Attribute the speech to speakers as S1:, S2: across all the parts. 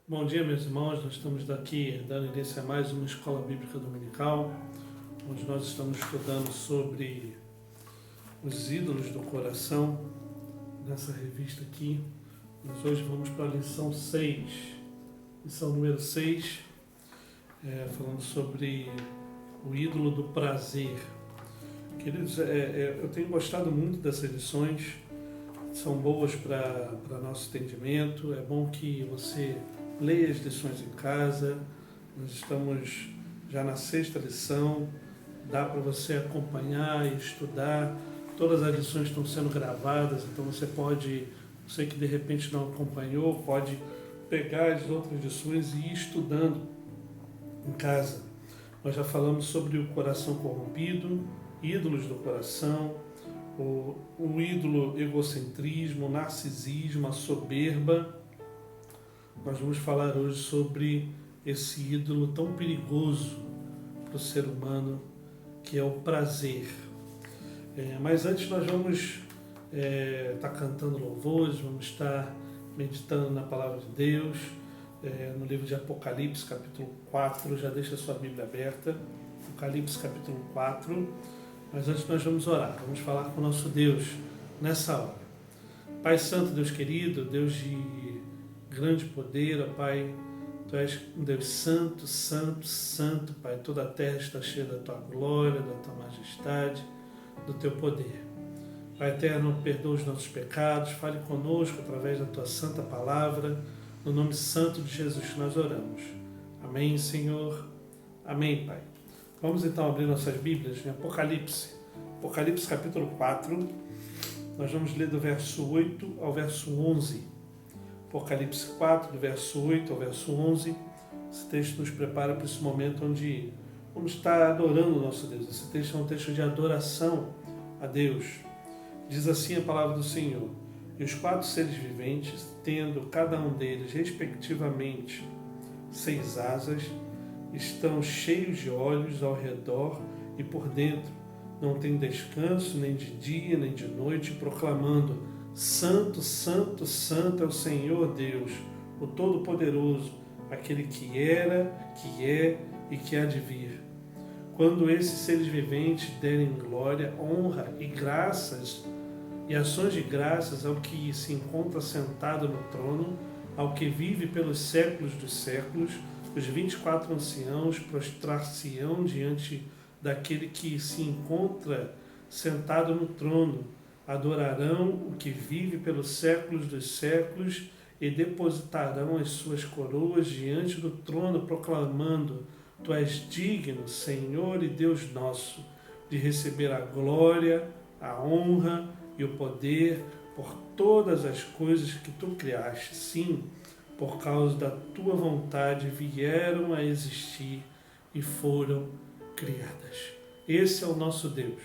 S1: Bom dia, meus irmãos. Nós estamos daqui dando início a mais uma escola bíblica dominical, onde nós estamos estudando sobre os ídolos do coração, nessa revista aqui. Mas hoje vamos para a lição 6, lição número 6, falando sobre o ídolo do prazer. Queridos, eu tenho gostado muito dessas lições, são boas para nosso entendimento. É bom que você leia as lições em casa. Nós estamos já na 6ª lição, dá para você acompanhar e estudar. Todas as lições estão sendo gravadas, então você que de repente não acompanhou, pode pegar as outras lições e ir estudando em casa. Nós já falamos sobre o coração corrompido, ídolos do coração, o ídolo egocentrismo, o narcisismo, a soberba. Nós vamos falar hoje sobre esse ídolo tão perigoso para o ser humano, que é o prazer. Mas antes nós vamos estar cantando louvores, vamos estar meditando na Palavra de Deus, no livro de Apocalipse, capítulo 4, já deixa a sua Bíblia aberta, Apocalipse, capítulo 4, mas antes nós vamos orar, vamos falar com o nosso Deus nessa hora. Pai Santo, Deus querido, Deus de grande poder, ó Pai, Tu és um Deus santo, santo, santo, Pai. Toda a terra está cheia da Tua glória, da Tua majestade, do Teu poder. Pai eterno, perdoa os nossos pecados, fale conosco através da Tua santa palavra, no nome santo de Jesus que nós oramos. Amém, Senhor. Amém, Pai. Vamos então abrir nossas Bíblias em Apocalipse. Apocalipse capítulo 4, nós vamos ler do verso 8 ao verso 11. Apocalipse 4, do verso 8 ao verso 11. Esse texto nos prepara para esse momento onde vamos estar adorando o nosso Deus. Esse texto é um texto de adoração a Deus. Diz assim a palavra do Senhor: E os 4 seres viventes, tendo cada um deles, respectivamente, 6 asas, estão cheios de olhos ao redor e por dentro. Não tem descanso, nem de dia, nem de noite, proclamando: Santo, Santo, Santo é o Senhor Deus, o Todo-Poderoso, aquele que era, que é e que há de vir. Quando esses seres viventes derem glória, honra e graças e ações de graças ao que se encontra sentado no trono, ao que vive pelos séculos dos séculos, os 24 anciãos prostrar-se-ão diante daquele que se encontra sentado no trono, adorarão o que vive pelos séculos dos séculos e depositarão as suas coroas diante do trono, proclamando: Tu és digno, Senhor e Deus nosso, de receber a glória, a honra e o poder por todas as coisas que Tu criaste. Sim, por causa da Tua vontade vieram a existir e foram criadas. Esse é o nosso Deus,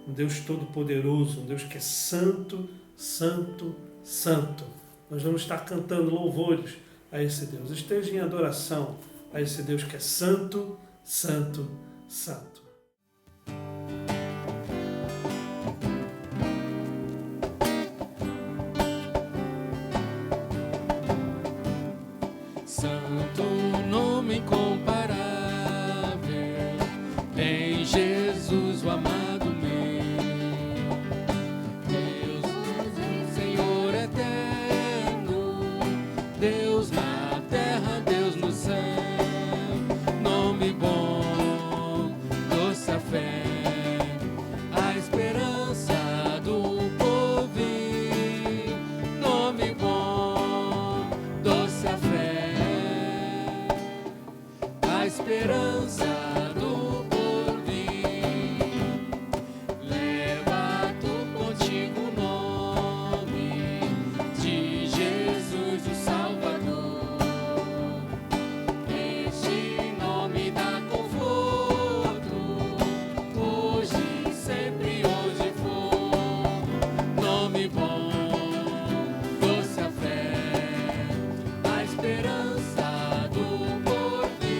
S1: um Deus todo-poderoso, um Deus que é santo, santo, santo. Nós vamos estar cantando louvores a esse Deus. Esteja em adoração a esse Deus que é santo, santo, santo.
S2: Santo, nome incomparável, em Jesus o amado meu. Deus, Senhor eterno, Deus na terra, Deus no céu. Nome bom, doce a fé, a esperança do porvir. Nome bom, doce a fé, a esperança do porvir. Leva tu contigo o nome de Jesus o Salvador. Este nome dá conforto, hoje, sempre, onde for. Nome bom, doce a fé, a esperança do porvir.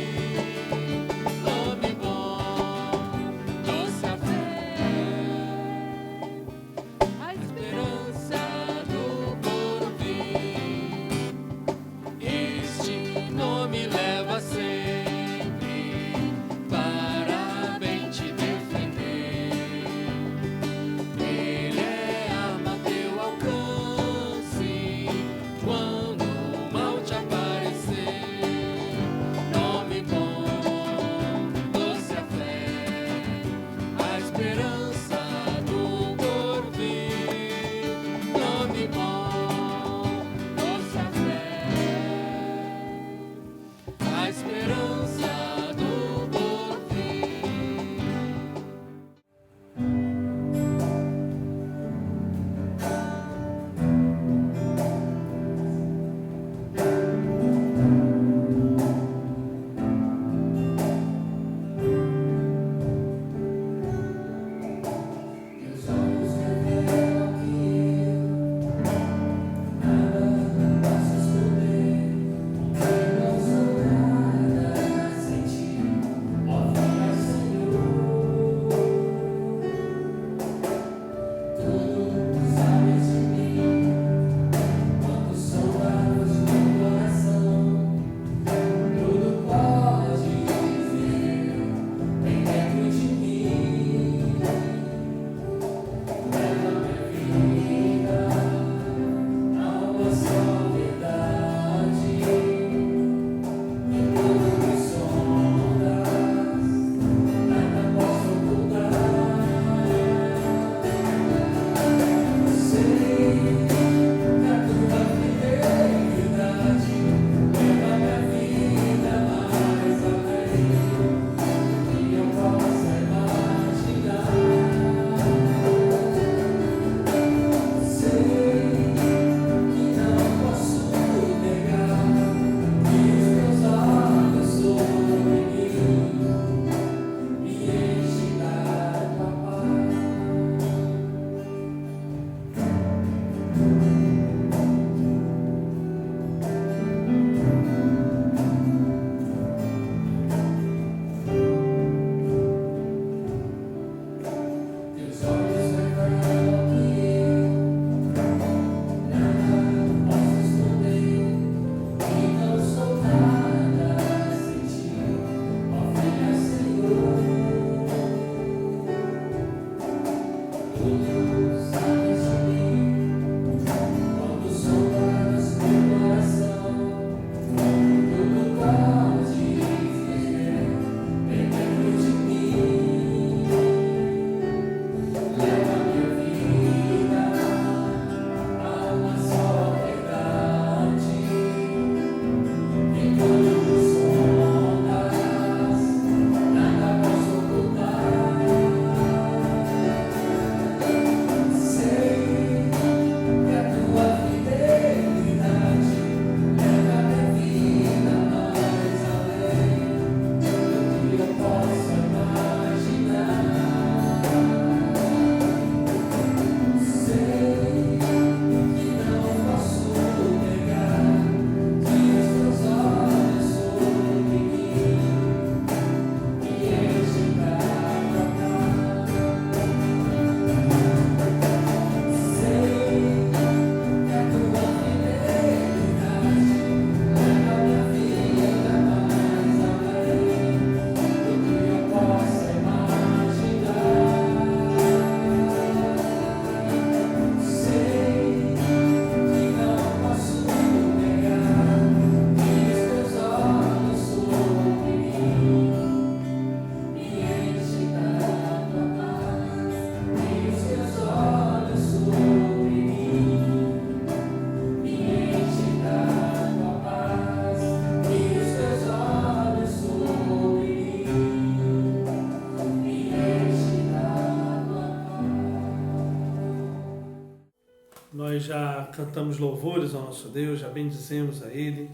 S1: já cantamos louvores ao nosso Deus, já bendizemos a Ele,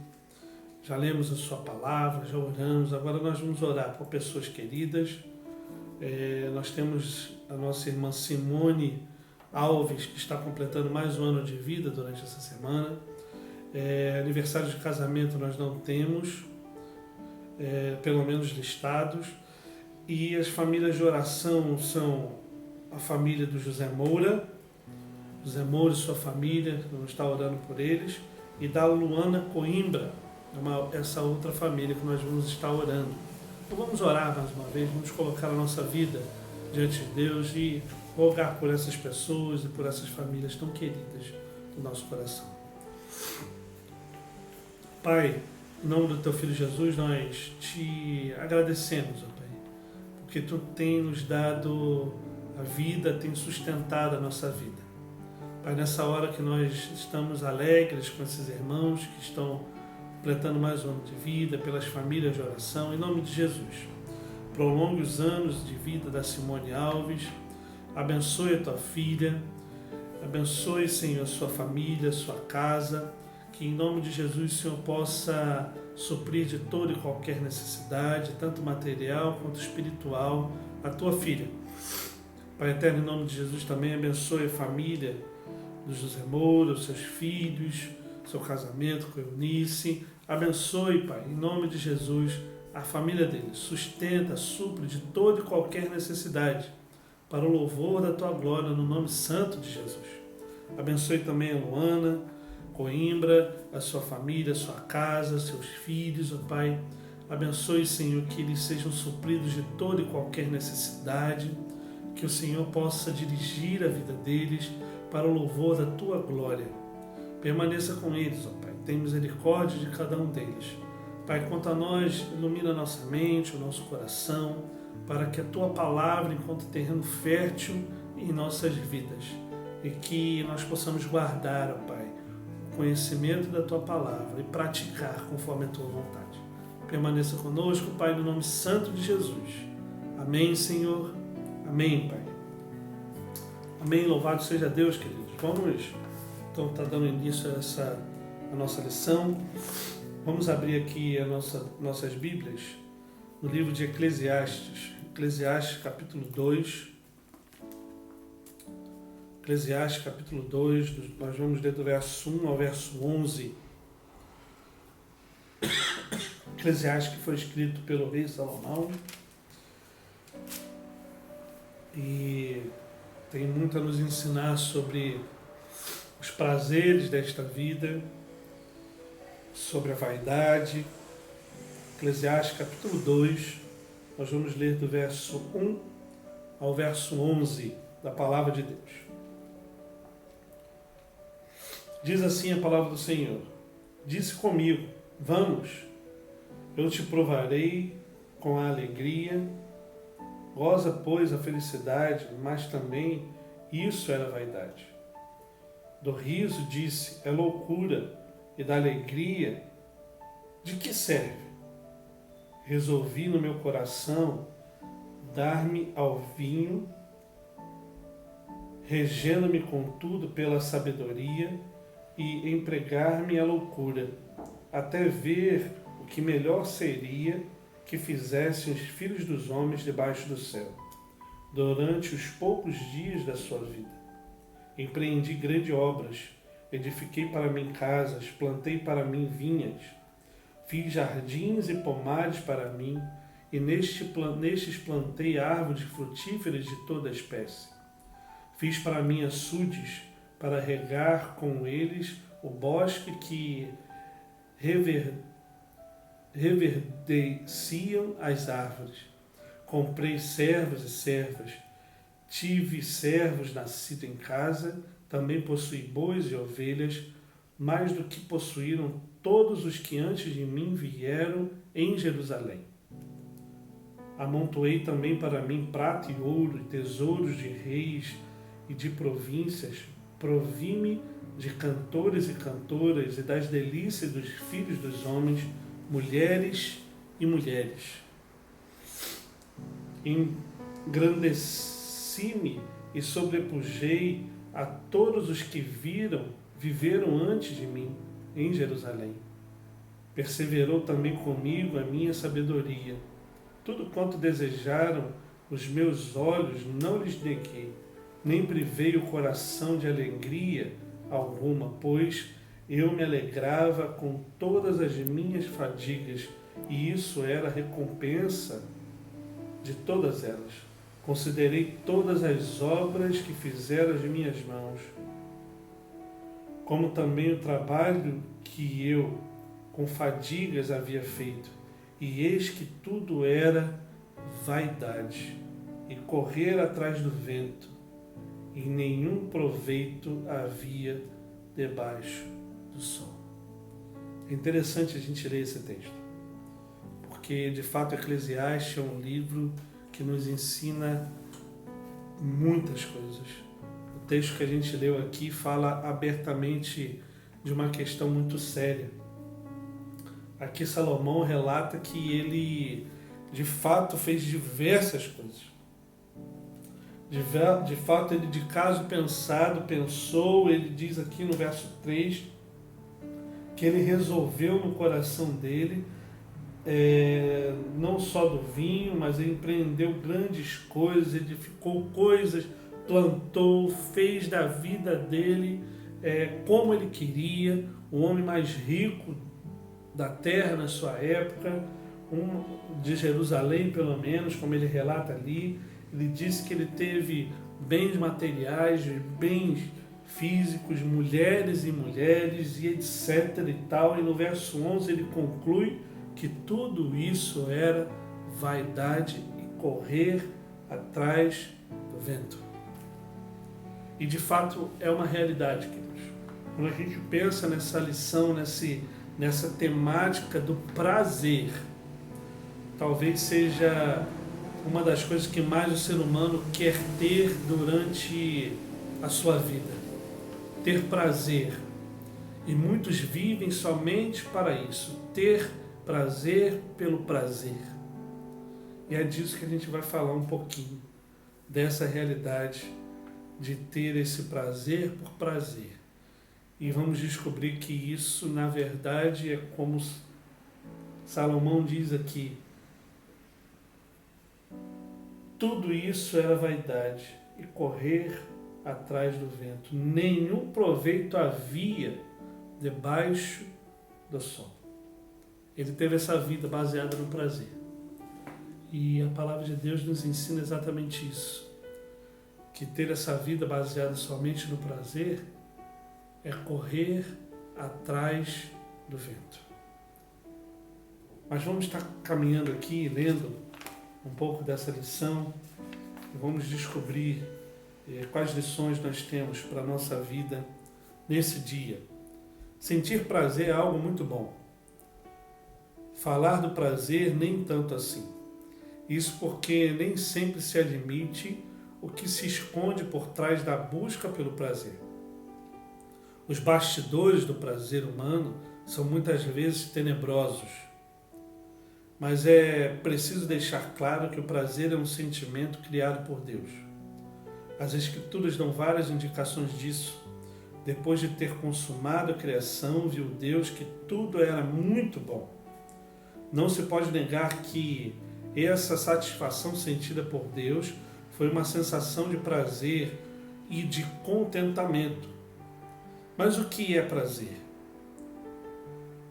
S1: já lemos a Sua palavra, já oramos. Agora nós vamos orar por pessoas queridas. Nós temos a nossa irmã Simone Alves, que está completando mais um ano de vida durante essa semana. Aniversário de casamento nós não temos, pelo menos listados. E as famílias de oração são a família do José Moura e sua família, vamos estar orando por eles, e da Luana Coimbra, essa outra família que nós vamos estar orando. Então vamos orar mais uma vez, vamos colocar a nossa vida diante de Deus e rogar por essas pessoas e por essas famílias tão queridas do nosso coração. Pai, em nome do Teu Filho Jesus, nós Te agradecemos, ó Pai, porque Tu tem nos dado a vida, tem sustentado a nossa vida. Pai, nessa hora que nós estamos alegres com esses irmãos que estão completando mais um ano de vida, pelas famílias de oração, em nome de Jesus, prolongue os anos de vida da Simone Alves, abençoe a Tua filha, abençoe, Senhor, sua família, sua casa, que em nome de Jesus o Senhor possa suprir de toda e qualquer necessidade, tanto material quanto espiritual, a Tua filha. Pai eterno, em nome de Jesus também abençoe a família do José Moura, os seus filhos, seu casamento com Eunice. Abençoe, Pai, em nome de Jesus, a família dele. Sustenta, supre de toda e qualquer necessidade, para o louvor da Tua glória, no nome santo de Jesus. Abençoe também a Luana Coimbra, a sua família, a sua casa, seus filhos, ó Pai. Abençoe, Senhor, que eles sejam supridos de toda e qualquer necessidade, que o Senhor possa dirigir a vida deles para o louvor da Tua glória. Permaneça com eles, ó Pai. Tem misericórdia de cada um deles. Pai, quanto a nós, ilumina a nossa mente, o nosso coração, para que a Tua palavra encontre terreno fértil em nossas vidas e que nós possamos guardar, ó Pai, o conhecimento da Tua palavra e praticar conforme a Tua vontade. Permaneça conosco, Pai, no nome santo de Jesus. Amém, Senhor. Amém, Pai. Amém, louvado seja Deus, queridos. Vamos, então, estar dando início a nossa lição. Vamos abrir aqui nossas Bíblias no livro de Eclesiastes. Eclesiastes, capítulo 2. Eclesiastes, capítulo 2, nós vamos ler do verso 1 ao verso 11. Eclesiastes que foi escrito pelo rei Salomão. E tem muito a nos ensinar sobre os prazeres desta vida, sobre a vaidade. Eclesiastes capítulo 2, nós vamos ler do verso 1 ao verso 11 da palavra de Deus. Diz assim a palavra do Senhor: disse comigo, vamos, eu te provarei com a alegria. Goza, pois, a felicidade, mas também isso era vaidade. Do riso disse, é loucura, e da alegria, de que serve? Resolvi no meu coração dar-me ao vinho, regendo-me contudo pela sabedoria e empregar-me a loucura, até ver o que melhor seria que fizessem os filhos dos homens debaixo do céu, durante os poucos dias da sua vida. Empreendi grandes obras, edifiquei para mim casas, plantei para mim vinhas, fiz jardins e pomares para mim, e nestes plantei árvores frutíferas de toda espécie. Fiz para mim açudes, para regar com eles o bosque que reverdeciam as árvores. Comprei servos e servas, tive servos nascidos em casa, também possuí bois e ovelhas, mais do que possuíram todos os que antes de mim vieram em Jerusalém. Amontoei também para mim prata e ouro e tesouros de reis e de províncias, provi-me de cantores e cantoras e das delícias dos filhos dos homens, mulheres e mulheres. Engrandeci-me e sobrepujei a todos os que viram viveram antes de mim em Jerusalém. Perseverou também comigo a minha sabedoria. Tudo quanto desejaram os meus olhos não lhes neguei, nem privei o coração de alegria alguma, pois eu me alegrava com todas as minhas fadigas, e isso era a recompensa de todas elas. Considerei todas as obras que fizeram as minhas mãos, como também o trabalho que eu com fadigas havia feito, e eis que tudo era vaidade e correr atrás do vento, e nenhum proveito havia debaixo do sol. É interessante a gente ler esse texto, porque de fato Eclesiastes é um livro que nos ensina muitas coisas. O texto que a gente leu aqui fala abertamente de uma questão muito séria. Aqui Salomão relata que ele de fato fez diversas coisas. De fato, ele de caso pensado, pensou, ele diz aqui no verso 3, que ele resolveu no coração dele, não só do vinho, mas ele empreendeu grandes coisas, edificou coisas, plantou, fez da vida dele como ele queria, o homem mais rico da terra na sua época, de Jerusalém pelo menos, como ele relata ali. Ele disse que ele teve bens materiais, bens físicos, mulheres e mulheres, e etc. e tal. E no verso 11 ele conclui que tudo isso era vaidade e correr atrás do vento. E de fato é uma realidade, queridos. Quando a gente pensa nessa lição, nessa temática do prazer, talvez seja uma das coisas que mais o ser humano quer ter durante a sua vida. Ter prazer. E muitos vivem somente para isso. Ter prazer pelo prazer. E é disso que a gente vai falar um pouquinho. Dessa realidade de ter esse prazer por prazer. E vamos descobrir que isso, na verdade, é como Salomão diz aqui. Tudo isso era vaidade e correr atrás do vento. Nenhum proveito havia debaixo do sol. Ele teve essa vida baseada no prazer. E a palavra de Deus nos ensina exatamente isso. Que ter essa vida baseada somente no prazer é correr atrás do vento. Mas vamos estar caminhando aqui, lendo um pouco dessa lição, e vamos descobrir quais lições nós temos para a nossa vida nesse dia. Sentir prazer é algo muito bom. Falar do prazer nem tanto assim. Isso porque nem sempre se admite o que se esconde por trás da busca pelo prazer. Os bastidores do prazer humano são muitas vezes tenebrosos. Mas é preciso deixar claro que o prazer é um sentimento criado por Deus. As Escrituras dão várias indicações disso. Depois de ter consumado a criação, viu Deus que tudo era muito bom. Não se pode negar que essa satisfação sentida por Deus foi uma sensação de prazer e de contentamento. Mas o que é prazer?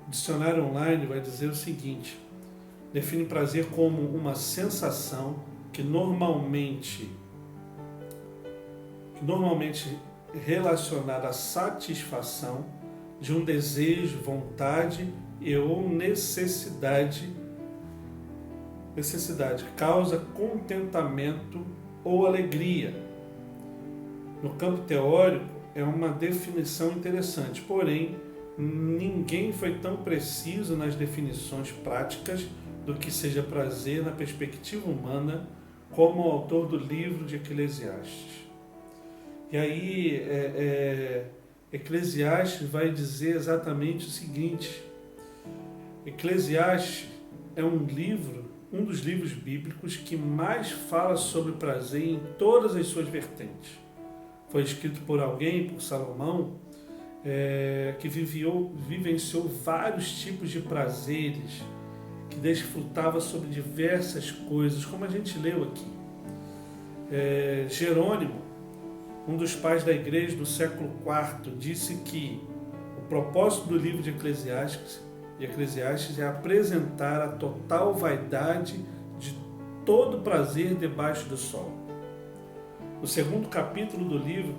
S1: O dicionário online vai dizer o seguinte: define prazer como uma sensação que normalmente relacionada à satisfação de um desejo, vontade ou necessidade, causa contentamento ou alegria. No campo teórico é uma definição interessante, porém ninguém foi tão preciso nas definições práticas do que seja prazer na perspectiva humana como o autor do livro de Eclesiastes. E aí Eclesiastes vai dizer exatamente o seguinte: Eclesiastes é um dos livros bíblicos que mais fala sobre prazer em todas as suas vertentes. Foi escrito por alguém, por Salomão, que vivenciou vários tipos de prazeres, que desfrutava sobre diversas coisas, como a gente leu aqui. Jerônimo, um dos pais da igreja do século IV, disse que o propósito do livro de Eclesiastes é apresentar a total vaidade de todo prazer debaixo do sol. No segundo capítulo do livro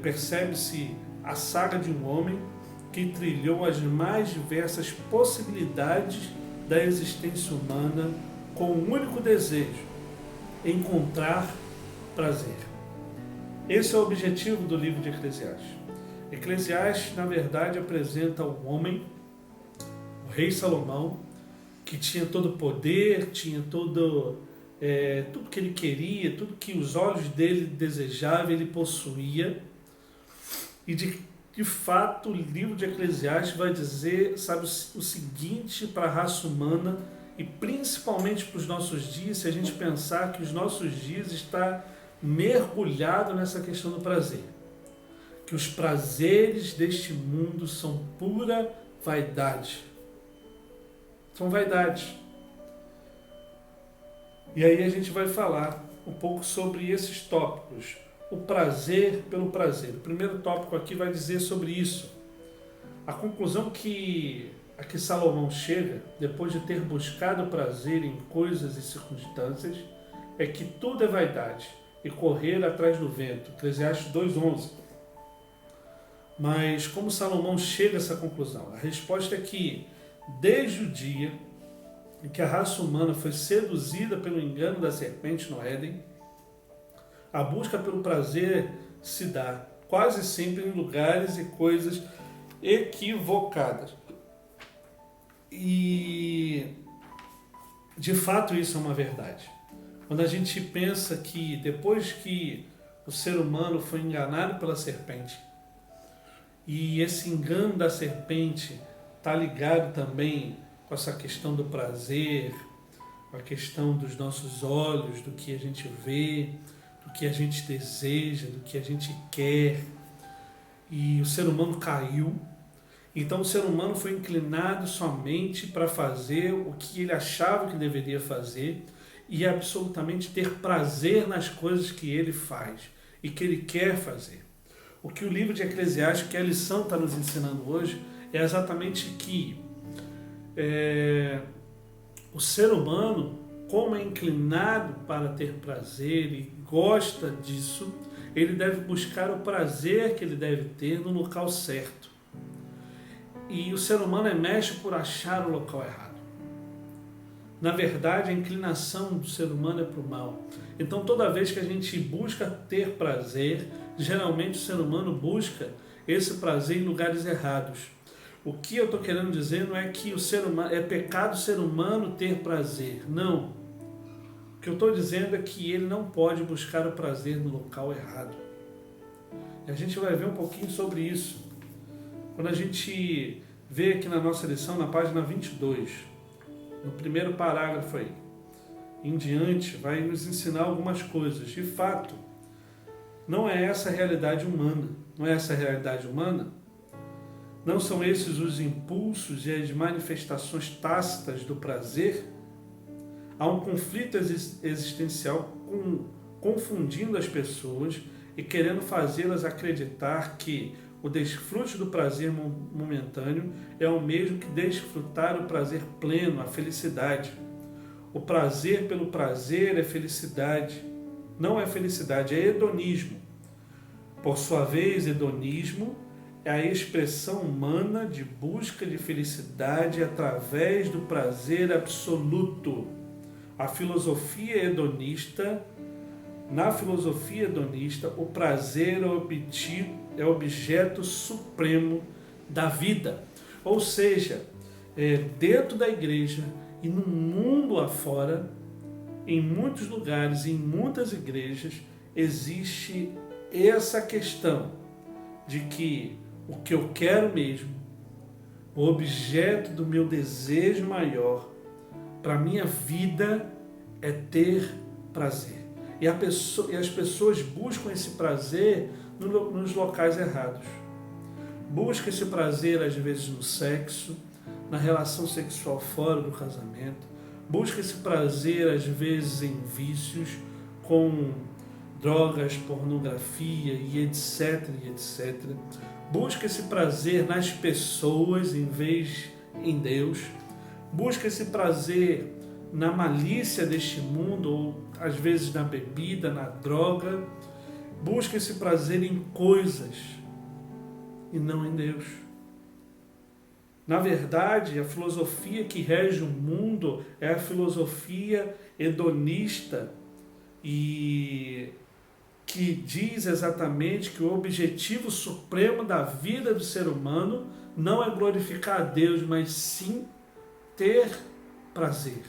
S1: percebe-se a saga de um homem que trilhou as mais diversas possibilidades da existência humana com um único desejo: encontrar prazer. Esse é o objetivo do livro de Eclesiastes. Eclesiastes, na verdade, apresenta um homem, o rei Salomão, que tinha todo o poder, tinha tudo que ele queria, tudo que os olhos dele desejavam, ele possuía. E de fato, o livro de Eclesiastes vai dizer, sabe, o seguinte para a raça humana, e principalmente para os nossos dias, se a gente pensar que os nossos dias está mergulhado nessa questão do prazer. Que os prazeres deste mundo são pura vaidade. São vaidades. E aí a gente vai falar um pouco sobre esses tópicos. O prazer pelo prazer. O primeiro tópico aqui vai dizer sobre isso. A conclusão a que Salomão chega, depois de ter buscado prazer em coisas e circunstâncias, é que tudo é vaidade e correr atrás do vento. Eclesiastes 2:11. Mas como Salomão chega a essa conclusão? A resposta é que, desde o dia em que a raça humana foi seduzida pelo engano da serpente no Éden, a busca pelo prazer se dá quase sempre em lugares e coisas equivocadas. E, de fato, isso é uma verdade. Quando a gente pensa que depois que o ser humano foi enganado pela serpente, e esse engano da serpente está ligado também com essa questão do prazer, com a questão dos nossos olhos, do que a gente vê, do que a gente deseja, do que a gente quer. E o ser humano caiu. Então o ser humano foi inclinado somente para fazer o que ele achava que deveria fazer e absolutamente ter prazer nas coisas que ele faz e que ele quer fazer. O que o livro de Eclesiastes, que a lição está nos ensinando hoje, é exatamente que o ser humano, como é inclinado para ter prazer e gosta disso, ele deve buscar o prazer que ele deve ter no local certo. E o ser humano é mestre por achar o local errado. Na verdade, a inclinação do ser humano é para o mal. Então, toda vez que a gente busca ter prazer, geralmente o ser humano busca esse prazer em lugares errados. O que eu estou querendo dizer não é que o ser humano, é pecado o ser humano ter prazer. Não. O que eu estou dizendo é que ele não pode buscar o prazer no local errado. E a gente vai ver um pouquinho sobre isso. Quando a gente vê aqui na nossa lição, na página 22, no primeiro parágrafo aí, em diante, vai nos ensinar algumas coisas. De fato, não é essa a realidade humana. Não é essa a realidade humana? Não são esses os impulsos e as manifestações tácitas do prazer? Há um conflito existencial confundindo as pessoas e querendo fazê-las acreditar que o desfrute do prazer momentâneo é o mesmo que desfrutar o prazer pleno, a felicidade. O prazer pelo prazer é felicidade. Não é felicidade, é hedonismo. Por sua vez, hedonismo é a expressão humana de busca de felicidade através do prazer absoluto. Na filosofia hedonista, o prazer é objeto supremo da vida. Ou seja, dentro da igreja e no mundo afora, em muitos lugares, em muitas igrejas, existe essa questão de que o que eu quero mesmo, o objeto do meu desejo maior para a minha vida é ter prazer. E as pessoas buscam esse prazer nos locais errados. busca esse prazer às vezes no sexo, na relação sexual fora do casamento, busca esse prazer às vezes em vícios, com drogas, pornografia e etc, e etc. Busca esse prazer nas pessoas em vez em Deus. Busca esse prazer na malícia deste mundo, ou às vezes na bebida, na droga. Busca esse prazer em coisas e não em Deus. Na verdade, a filosofia que rege o mundo é a filosofia hedonista e que diz exatamente que o objetivo supremo da vida do ser humano não é glorificar a Deus, mas sim ter prazer.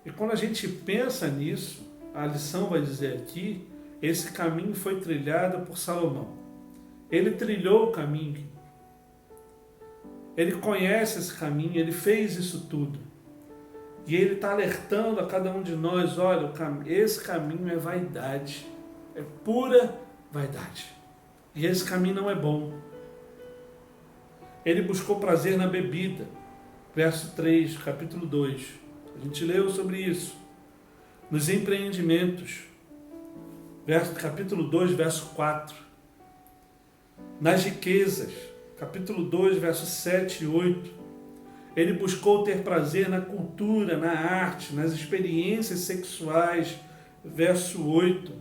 S1: E quando a gente pensa nisso, a lição vai dizer aqui, esse caminho foi trilhado por Salomão. Ele trilhou o caminho. Ele conhece esse caminho, ele fez isso tudo. E ele está alertando a cada um de nós, olha, esse caminho é vaidade, é pura vaidade. E esse caminho não é bom. Ele buscou prazer na bebida, verso 3, capítulo 2. A gente leu sobre isso. Nos empreendimentos, capítulo 2, verso 4. Nas riquezas, capítulo 2, versos 7 e 8. Ele buscou ter prazer na cultura, na arte, nas experiências sexuais, verso 8.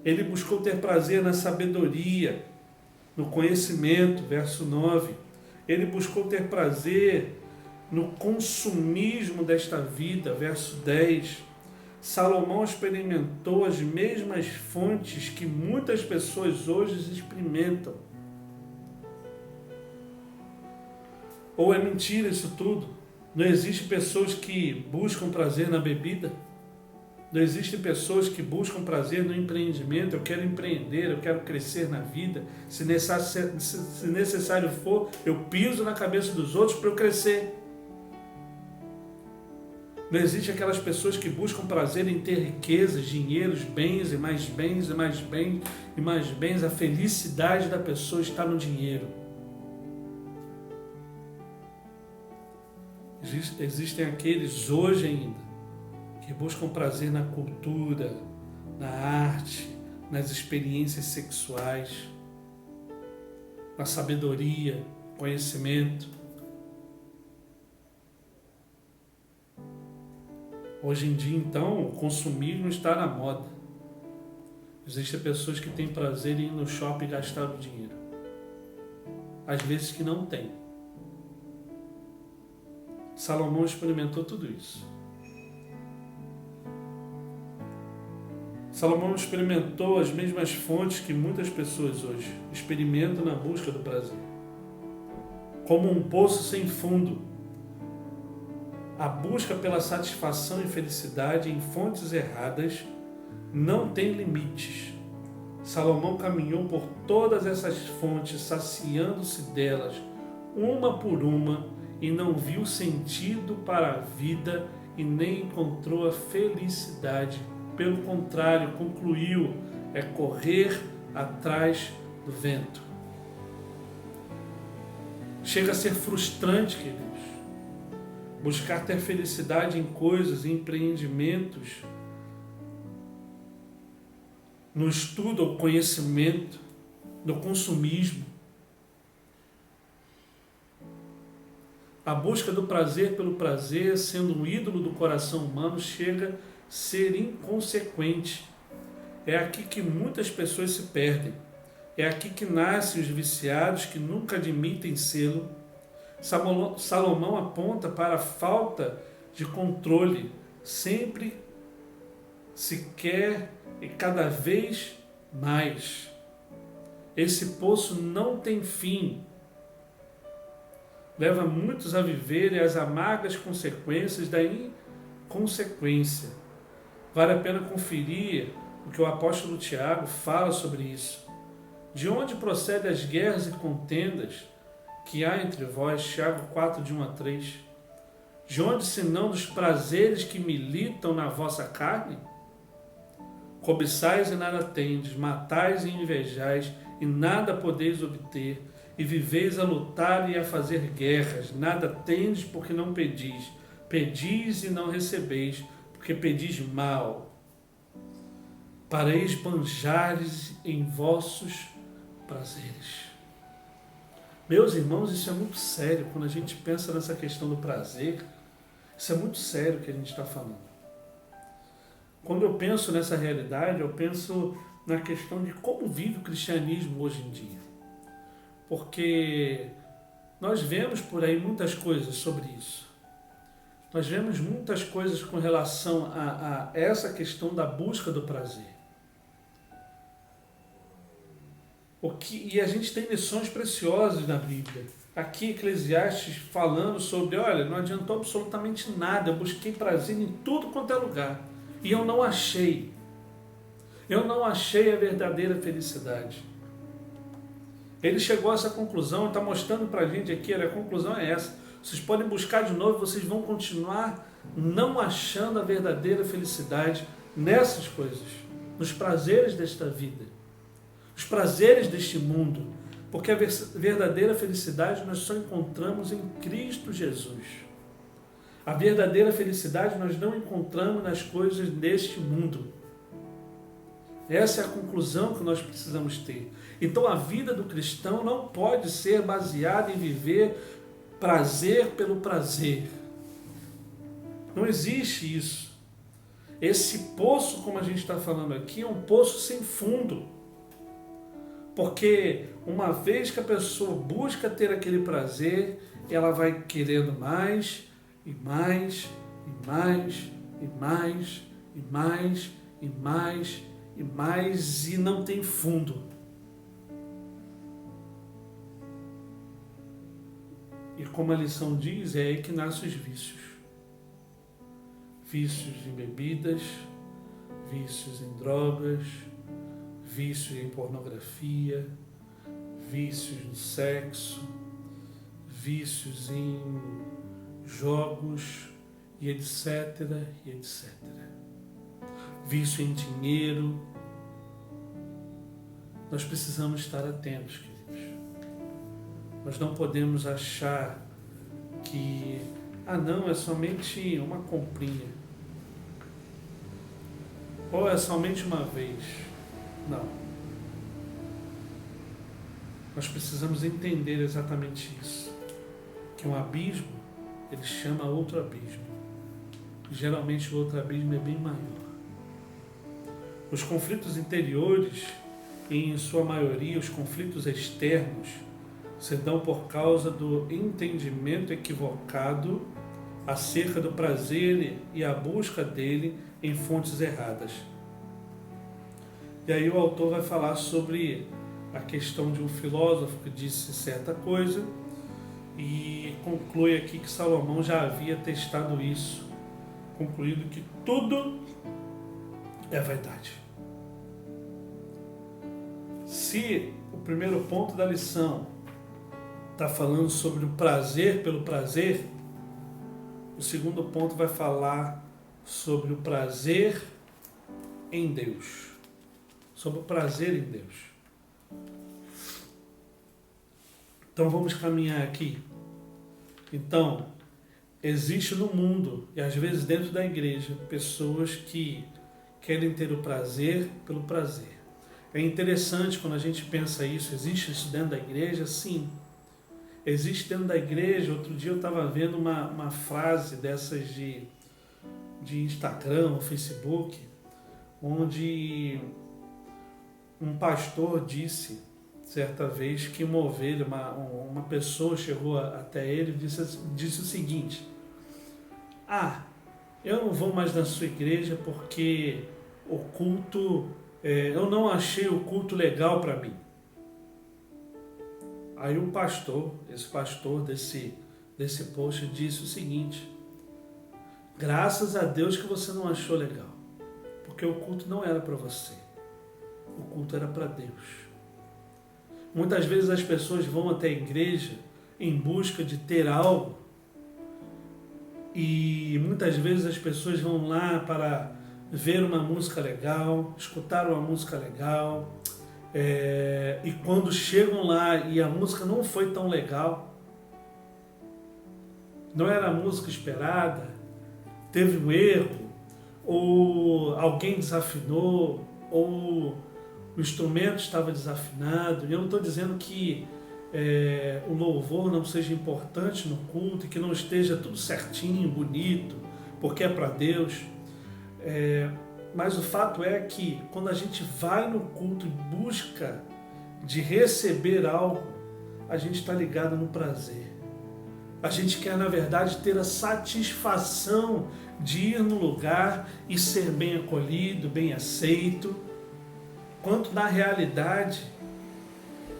S1: Ele buscou ter prazer na sabedoria, no conhecimento, verso 9. Ele buscou ter prazer no consumismo desta vida, verso 10. Salomão experimentou as mesmas fontes que muitas pessoas hoje experimentam. Ou é mentira isso tudo? Não existe pessoas que buscam prazer na bebida? Não existem pessoas que buscam prazer no empreendimento? Eu quero empreender, eu quero crescer na vida. Se necessário for, eu piso na cabeça dos outros para eu crescer. Não existe aquelas pessoas que buscam prazer em ter riquezas, dinheiros, bens e mais bens e mais bens e mais bens. A felicidade da pessoa está no dinheiro. Existem aqueles hoje ainda que buscam prazer na cultura, na arte, nas experiências sexuais, na sabedoria, conhecimento. Hoje em dia, então, o consumismo está na moda. Existem pessoas que têm prazer em ir no shopping e gastar o dinheiro. Às vezes que não tem. Salomão experimentou tudo isso. Salomão experimentou as mesmas fontes que muitas pessoas hoje experimentam na busca do prazer. Como um poço sem fundo, a busca pela satisfação e felicidade em fontes erradas não tem limites. Salomão caminhou por todas essas fontes, saciando-se delas, uma por uma, e não viu sentido para a vida e nem encontrou a felicidade. Pelo contrário, concluiu, é correr atrás do vento. Chega a ser frustrante, queridos, buscar ter felicidade em coisas, em empreendimentos, no estudo ou conhecimento, no consumismo. A busca do prazer pelo prazer, sendo um ídolo do coração humano, chega a ser inconsequente. É aqui que muitas pessoas se perdem. É aqui que nascem os viciados que nunca admitem sê-lo. Salomão aponta para a falta de controle. Sempre se quer e cada vez mais. Esse poço não tem fim. Leva muitos a viverem as amargas consequências da inconsequência. Vale a pena conferir o que o apóstolo Tiago fala sobre isso. De onde procedem as guerras e contendas que há entre vós? Tiago 4, de 1 a 3. De onde, senão dos prazeres que militam na vossa carne? Cobiçais e nada tendes, matais e invejais, e nada podeis obter, e viveis a lutar e a fazer guerras, nada tendes porque não pedis, pedis e não recebeis, porque pedis mal, para esbanjares em vossos prazeres. Meus irmãos, isso é muito sério. Quando a gente pensa nessa questão do prazer, isso é muito sério que a gente está falando. Quando eu penso nessa realidade, eu penso na questão de como vive o cristianismo hoje em dia. Porque nós vemos por aí muitas coisas sobre isso. Nós vemos muitas coisas com relação a essa questão da busca do prazer. E a gente tem lições preciosas na Bíblia. Aqui Eclesiastes falando sobre, olha, não adiantou absolutamente nada, eu busquei prazer em tudo quanto é lugar. E eu não achei. Eu não achei a verdadeira felicidade. Ele chegou a essa conclusão e está mostrando para a gente aqui, olha, a conclusão é essa. Vocês podem buscar de novo, vocês vão continuar não achando a verdadeira felicidade nessas coisas, nos prazeres desta vida. Os prazeres deste mundo, porque a verdadeira felicidade nós só encontramos em Cristo Jesus. A verdadeira felicidade nós não encontramos nas coisas deste mundo. Essa é a conclusão que nós precisamos ter. Então a vida do cristão não pode ser baseada em viver prazer pelo prazer. Não existe isso. Esse poço, como a gente está falando aqui, é um poço sem fundo. Porque uma vez que a pessoa busca ter aquele prazer, ela vai querendo mais, e mais, e mais, e mais, e mais, e mais, e mais, e não tem fundo. E como a lição diz, é aí que nascem os vícios. Vícios em bebidas, vícios em drogas, vícios em pornografia, vícios no sexo, vícios em jogos e etc, e etc. Vício em dinheiro. Nós precisamos estar atentos, queridos. Nós não podemos achar que, não, é somente uma comprinha. Ou é somente uma vez. Não. Nós precisamos entender exatamente isso. Que um abismo, ele chama outro abismo. E geralmente o outro abismo é bem maior. Os conflitos interiores, em sua maioria, os conflitos externos, se dão por causa do entendimento equivocado acerca do prazer e a busca dele em fontes erradas. E aí o autor vai falar sobre a questão de um filósofo que disse certa coisa e conclui aqui que Salomão já havia testado isso, concluindo que tudo é vaidade. Se o primeiro ponto da lição está falando sobre o prazer pelo prazer, o segundo ponto vai falar sobre o prazer em Deus. Sobre o prazer em Deus. Então vamos caminhar aqui. Então, existe no mundo, e às vezes dentro da igreja, pessoas que querem ter o prazer pelo prazer. É interessante quando a gente pensa isso. Existe isso dentro da igreja? Sim. Existe dentro da igreja. Outro dia eu estava vendo uma frase dessas de Instagram, Facebook, onde um pastor disse certa vez que uma ovelha, uma pessoa chegou até ele e disse o seguinte: eu não vou mais na sua igreja porque o culto, eu não achei o culto legal para mim. Aí o pastor, esse pastor desse post disse o seguinte: graças a Deus que você não achou legal, porque o culto não era para você, o culto era para Deus. Muitas vezes as pessoas vão até a igreja em busca de ter algo, e muitas vezes as pessoas vão lá para ver uma música legal, escutar uma música legal, e quando chegam lá e a música não foi tão legal, não era a música esperada, teve um erro, ou alguém desafinou, ou o instrumento estava desafinado. E eu não estou dizendo que o louvor não seja importante no culto e que não esteja tudo certinho, bonito, porque é para Deus. Mas o fato é que quando a gente vai no culto e busca de receber algo, a gente está ligado no prazer. A gente quer, na verdade, ter a satisfação de ir no lugar e ser bem acolhido, bem aceito, quanto na realidade,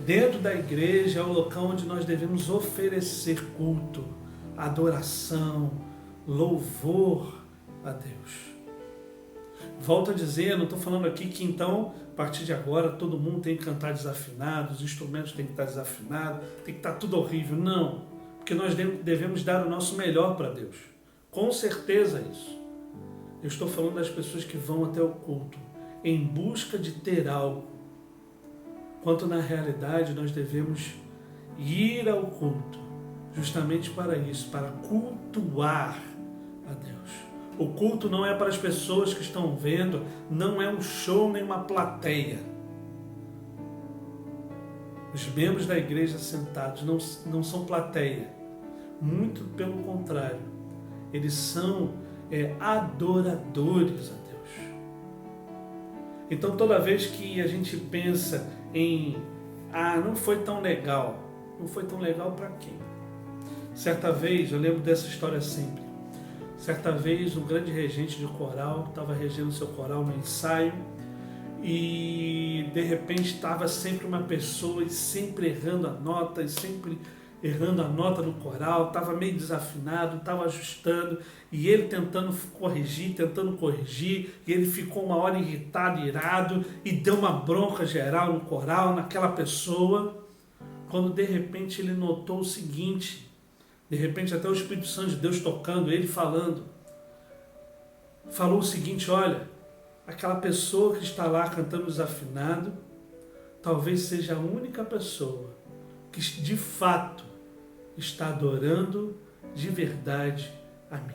S1: dentro da igreja é o local onde nós devemos oferecer culto, adoração, louvor a Deus. Volto a dizer, não estou falando aqui que então, a partir de agora, todo mundo tem que cantar desafinado, os instrumentos têm que estar desafinados, tem que estar tudo horrível. Não, porque nós devemos dar o nosso melhor para Deus. Com certeza isso. Eu estou falando das pessoas que vão até o culto em busca de ter algo, quanto na realidade nós devemos ir ao culto justamente para isso, para cultuar a Deus. O culto não é para as pessoas que estão vendo, não é um show nem uma plateia. Os membros da igreja sentados não são plateia, muito pelo contrário, eles são adoradores a Deus. Então toda vez que a gente pensa em não foi tão legal, não foi tão legal para quem? Certa vez, eu lembro dessa história sempre, certa vez um grande regente de coral estava regendo seu coral no ensaio e de repente estava sempre uma pessoa e sempre errando a nota e sempre errando a nota do coral, estava meio desafinado, estava ajustando, e ele tentando corrigir, e ele ficou uma hora irritado, irado, e deu uma bronca geral no coral, naquela pessoa, quando de repente ele notou o seguinte, de repente até o Espírito Santo de Deus tocando, ele falou o seguinte: olha, aquela pessoa que está lá cantando desafinado, talvez seja a única pessoa que de fato está adorando de verdade a mim.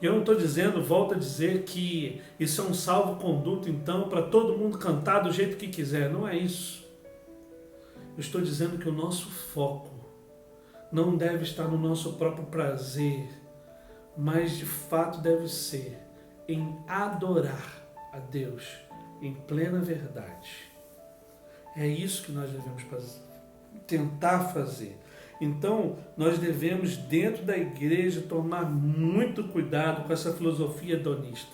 S1: E eu não estou dizendo, volto a dizer, que isso é um salvo-conduto, então, para todo mundo cantar do jeito que quiser. Não é isso. Eu estou dizendo que o nosso foco não deve estar no nosso próprio prazer, mas de fato deve ser em adorar a Deus em plena verdade. É isso que nós devemos tentar fazer. Então, nós devemos, dentro da igreja, tomar muito cuidado com essa filosofia hedonista,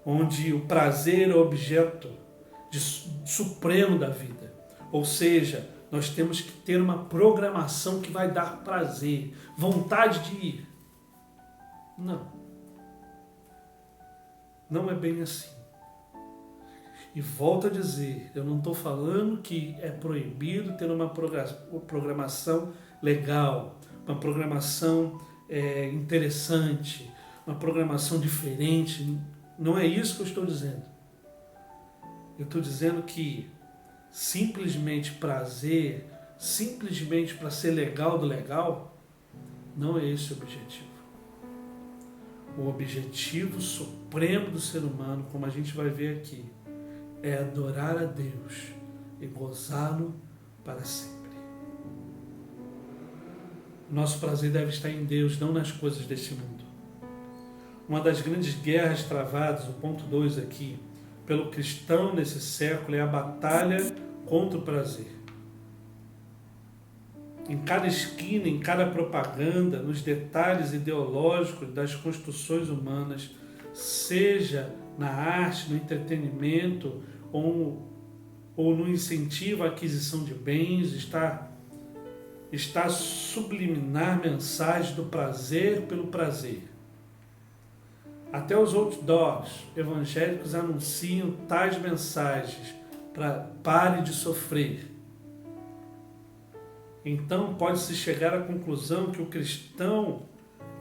S1: onde o prazer é o objeto supremo da vida. Ou seja, nós temos que ter uma programação que vai dar prazer, vontade de ir. Não. Não é bem assim. E volto a dizer, eu não estou falando que é proibido ter uma programação legal, uma programação interessante, uma programação diferente. Não é isso que eu estou dizendo. Eu estou dizendo que simplesmente prazer, simplesmente para ser legal do legal, não é esse o objetivo. O objetivo supremo do ser humano, como a gente vai ver aqui, é adorar a Deus e gozá-lo para sempre. Nosso prazer deve estar em Deus, não nas coisas deste mundo. Uma das grandes guerras travadas, o ponto 2 aqui, pelo cristão nesse século é a batalha contra o prazer. Em cada esquina, em cada propaganda, nos detalhes ideológicos das construções humanas, seja na arte, no entretenimento ou no incentivo à aquisição de bens, está subliminar mensagens do prazer pelo prazer. Até os outdoors evangélicos anunciam tais mensagens para pare de sofrer. Então pode-se chegar à conclusão que o cristão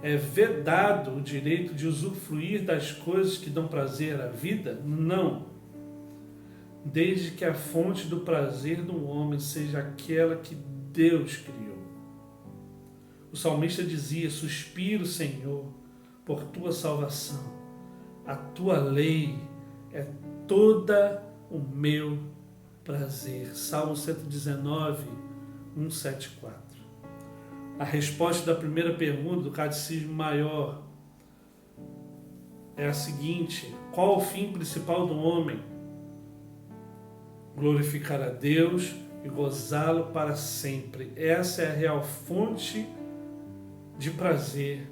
S1: é vedado o direito de usufruir das coisas que dão prazer à vida? Não. Desde que a fonte do prazer do homem seja aquela que Deus criou. O salmista dizia: suspiro, Senhor, por tua salvação. A tua lei é toda o meu prazer. Salmo 119, 174. A resposta da primeira pergunta do Catecismo Maior é a seguinte: qual o fim principal do homem? Glorificar a Deus e gozá-lo para sempre. Essa é a real fonte de prazer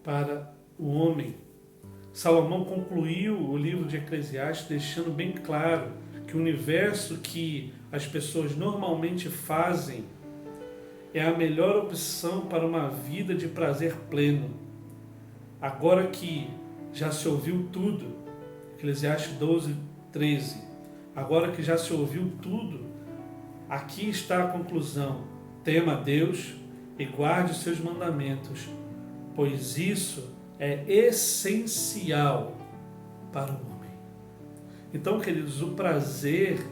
S1: para o homem. Salomão concluiu o livro de Eclesiastes deixando bem claro que o universo que as pessoas normalmente fazem é a melhor opção para uma vida de prazer pleno. Agora que já se ouviu tudo, Eclesiastes 12, 13, agora que já se ouviu tudo, aqui está a conclusão: tema a Deus e guarde os seus mandamentos, pois isso é essencial para o homem. Então, queridos, o prazer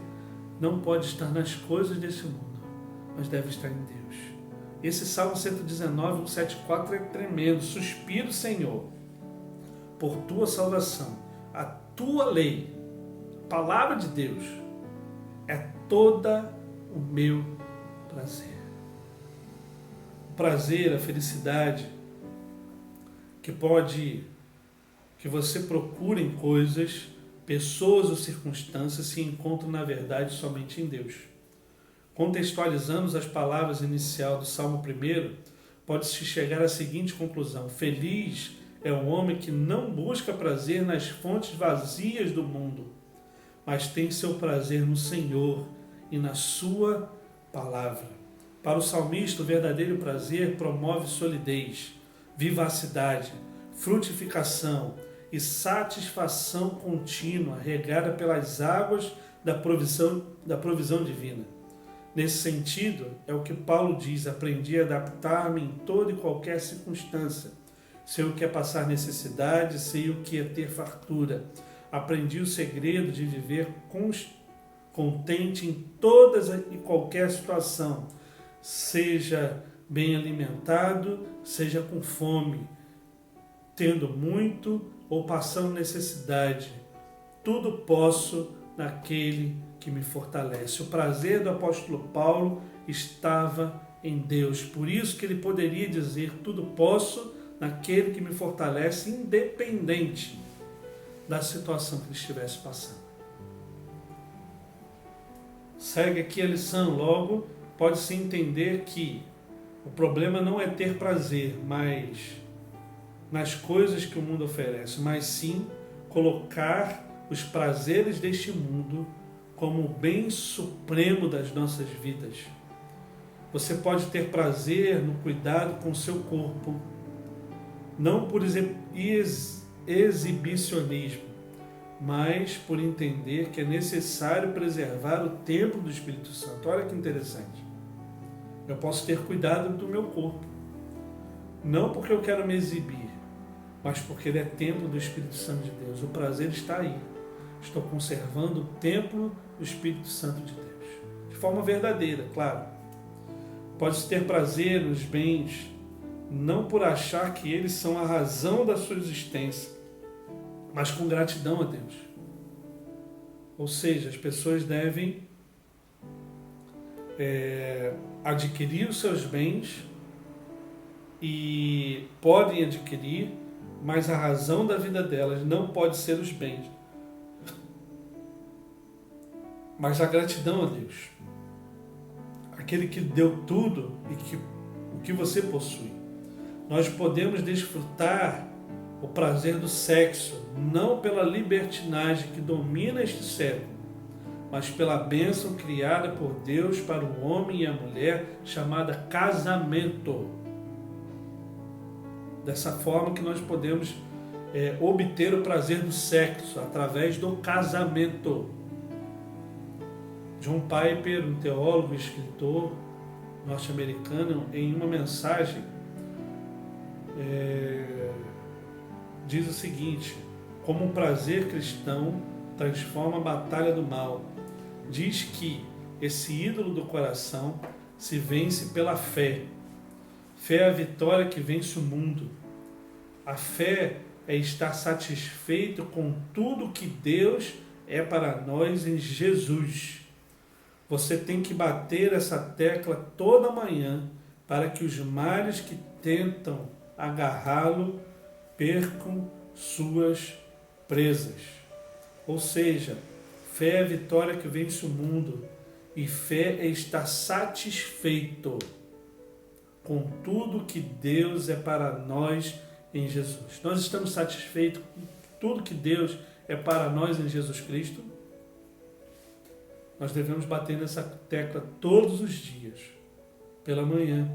S1: não pode estar nas coisas desse mundo, mas deve estar em Deus. Esse Salmo 119, 174 é tremendo. Suspiro, Senhor, por tua salvação. A tua lei, a palavra de Deus, é toda o meu prazer. O prazer, a felicidade, que você procure em coisas, pessoas ou circunstâncias, se encontram na verdade somente em Deus. Contextualizando as palavras iniciais do Salmo 1, pode-se chegar à seguinte conclusão: feliz é o homem que não busca prazer nas fontes vazias do mundo, mas tem seu prazer no Senhor e na sua palavra. Para o salmista, o verdadeiro prazer promove solidez, vivacidade, frutificação e satisfação contínua, regada pelas águas da provisão divina. Nesse sentido, é o que Paulo diz: aprendi a adaptar-me em toda e qualquer circunstância. Sei o que é passar necessidade, sei o que é ter fartura. Aprendi o segredo de viver contente em todas e qualquer situação, seja bem alimentado, seja com fome, tendo muito ou passando necessidade. Tudo posso naquele que me fortalece. O prazer do apóstolo Paulo estava em Deus. Por isso que ele poderia dizer: tudo posso naquele que me fortalece, independente da situação que ele estivesse passando. Segue aqui a lição. Logo, pode-se entender que o problema não é ter prazer nas coisas que o mundo oferece, mas sim colocar os prazeres deste mundo como o bem supremo das nossas vidas. Você pode ter prazer no cuidado com o seu corpo, não por exibicionismo, mas por entender que é necessário preservar o templo do Espírito Santo. Olha que interessante. Eu posso ter cuidado do meu corpo, não porque eu quero me exibir, mas porque ele é templo do Espírito Santo de Deus. O prazer está aí. Estou conservando o templo do Espírito Santo de Deus. De forma verdadeira, claro. Pode-se ter prazer nos bens, não por achar que eles são a razão da sua existência, mas com gratidão a Deus. Ou seja, as pessoas devem adquirir os seus bens, e podem adquirir, mas a razão da vida delas não pode ser os bens, mas a gratidão a Deus, aquele que deu tudo e o que você possui. Nós podemos desfrutar o prazer do sexo, não pela libertinagem que domina este século, mas pela bênção criada por Deus para o homem e a mulher, chamada casamento. Dessa forma que nós podemos obter o prazer do sexo, através do casamento. John Piper, um teólogo e escritor norte-americano, em uma mensagem, diz o seguinte: como um prazer cristão transforma a batalha do mal. Diz que esse ídolo do coração se vence pela fé. Fé é a vitória que vence o mundo. A fé é estar satisfeito com tudo que Deus é para nós em Jesus. Você tem que bater essa tecla toda manhã para que os males que tentam agarrá-lo percam suas presas. Ou seja, fé é a vitória que vence o mundo, e fé é estar satisfeito com tudo que Deus é para nós em Jesus. Nós estamos satisfeitos com tudo que Deus é para nós em Jesus Cristo? Nós devemos bater nessa tecla todos os dias, pela manhã.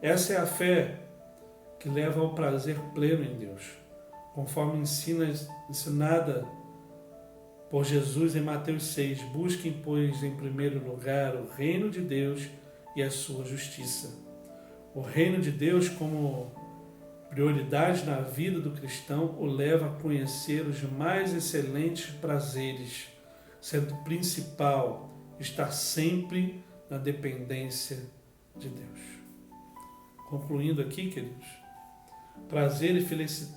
S1: Essa é a fé que leva ao prazer pleno em Deus, conforme ensinada por Jesus em Mateus 6. Busquem, pois, em primeiro lugar o reino de Deus e a sua justiça. O reino de Deus, como prioridade na vida do cristão, o leva a conhecer os mais excelentes prazeres, sendo principal estar sempre na dependência de Deus. Concluindo aqui, queridos, prazer e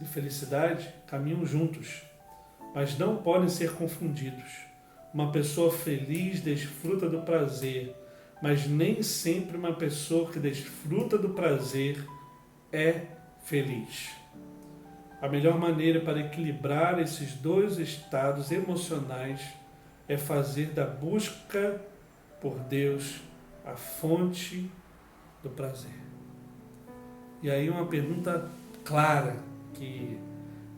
S1: felicidade caminham juntos, mas não podem ser confundidos. Uma pessoa feliz desfruta do prazer, mas nem sempre uma pessoa que desfruta do prazer é feliz. A melhor maneira para equilibrar esses dois estados emocionais é fazer da busca por Deus a fonte do prazer. E aí uma pergunta clara, que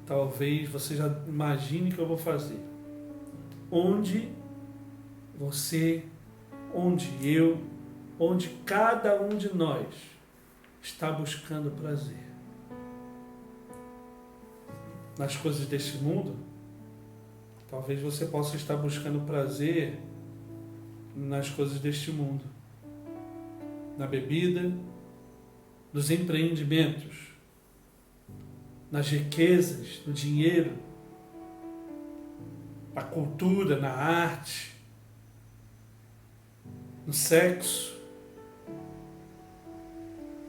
S1: talvez você já imagine que eu vou fazer. Onde você, onde eu, onde cada um de nós está buscando prazer? Nas coisas deste mundo? Talvez você possa estar buscando prazer nas coisas deste mundo, na bebida, nos empreendimentos, nas riquezas, no dinheiro, na cultura, na arte, no sexo,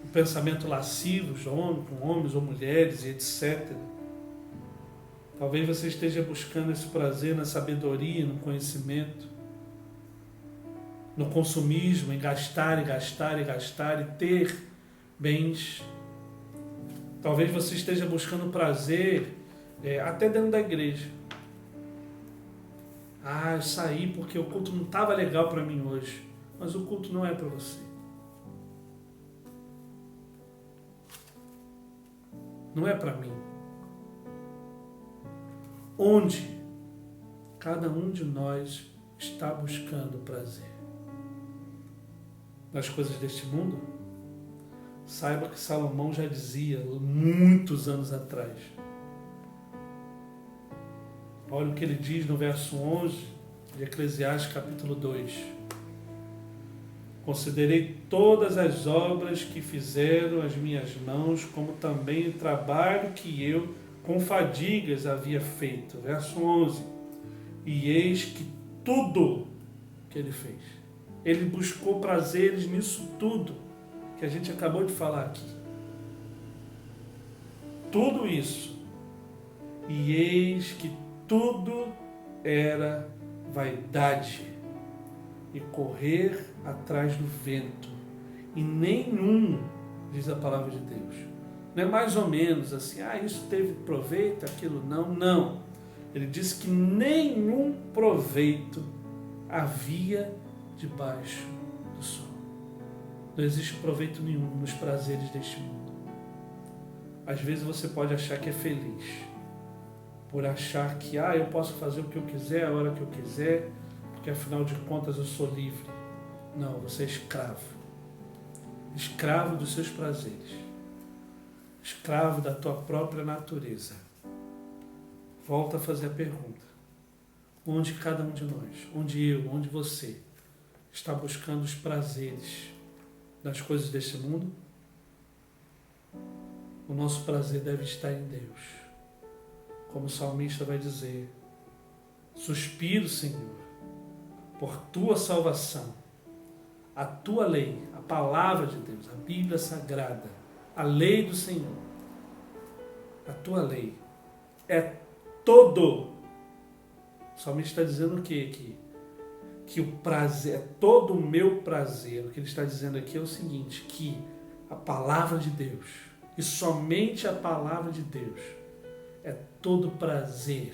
S1: no pensamento lascivo, com homens ou mulheres e etc. Talvez você esteja buscando esse prazer na sabedoria, no conhecimento, no consumismo, em gastar e gastar e gastar e ter bens. Talvez você esteja buscando prazer até dentro da igreja. Eu saí porque o culto não estava legal para mim hoje. Mas o culto não é para você. Não é para mim. Onde cada um de nós está buscando prazer? Nas coisas deste mundo? Saiba que Salomão já dizia muitos anos atrás. Olha o que ele diz no verso 11 de Eclesiastes capítulo 2. Considerei todas as obras que fizeram as minhas mãos, como também o trabalho que eu com fadigas havia feito. Verso 11. E eis que tudo que ele fez, ele buscou prazeres nisso tudo que a gente acabou de falar aqui. Tudo isso. E eis que tudo era vaidade e correr atrás do vento. E nenhum, diz a palavra de Deus, não é mais ou menos assim, isso teve proveito, aquilo não. Não. Ele diz que nenhum proveito havia debaixo do sol. Não existe proveito nenhum nos prazeres deste mundo. Às vezes você pode achar que é feliz, por achar que eu posso fazer o que eu quiser, a hora que eu quiser, porque afinal de contas eu sou livre. Não, você é escravo. Escravo dos seus prazeres. Escravo da tua própria natureza. Volta a fazer a pergunta. Onde cada um de nós, onde eu, onde você, está buscando os prazeres das coisas desse mundo? O nosso prazer deve estar em Deus. Como o salmista vai dizer, suspiro, Senhor, por tua salvação, a tua lei, a palavra de Deus, a Bíblia Sagrada, a lei do Senhor, a tua lei é todo. O salmista está dizendo o que aqui? Que o prazer, é todo o meu prazer. O que ele está dizendo aqui é o seguinte, que a palavra de Deus, e somente a palavra de Deus, é todo o prazer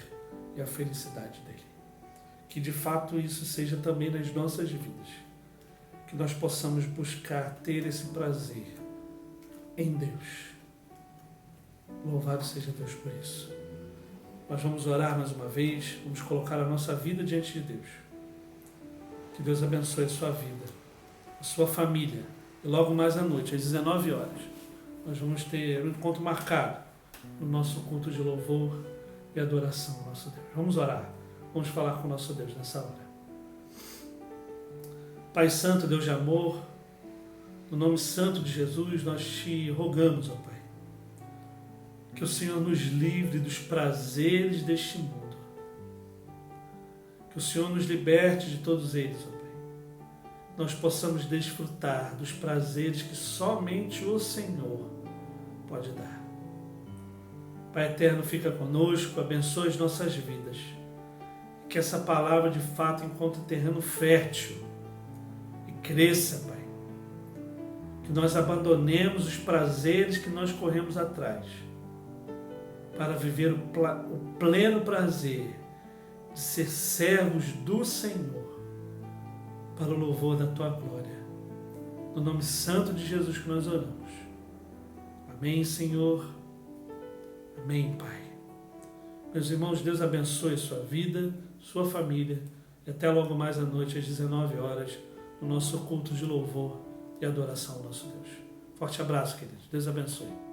S1: e a felicidade dele. Que de fato isso seja também nas nossas vidas. Que nós possamos buscar ter esse prazer em Deus. Louvado seja Deus por isso. Nós vamos orar mais uma vez, vamos colocar a nossa vida diante de Deus. Que Deus abençoe a sua vida, a sua família. E logo mais à noite, às 19 horas, nós vamos ter um encontro marcado no nosso culto de louvor e adoração ao nosso Deus. Vamos orar, vamos falar com o nosso Deus nessa hora. Pai Santo, Deus de amor, no nome santo de Jesus, nós te rogamos, ó Pai, que o Senhor nos livre dos prazeres deste mundo. Que o Senhor nos liberte de todos eles, ó Pai. Nós possamos desfrutar dos prazeres que somente o Senhor pode dar. Pai eterno, fica conosco, abençoe as nossas vidas. Que essa palavra de fato encontre terreno fértil e cresça, Pai. Que nós abandonemos os prazeres que nós corremos atrás para viver o pleno prazer de ser servos do Senhor para o louvor da Tua glória. No nome santo de Jesus que nós oramos. Amém, Senhor. Amém, Pai. Meus irmãos, Deus abençoe sua vida, sua família e até logo mais à noite às 19 horas no nosso culto de louvor e adoração ao nosso Deus. Forte abraço, queridos. Deus abençoe.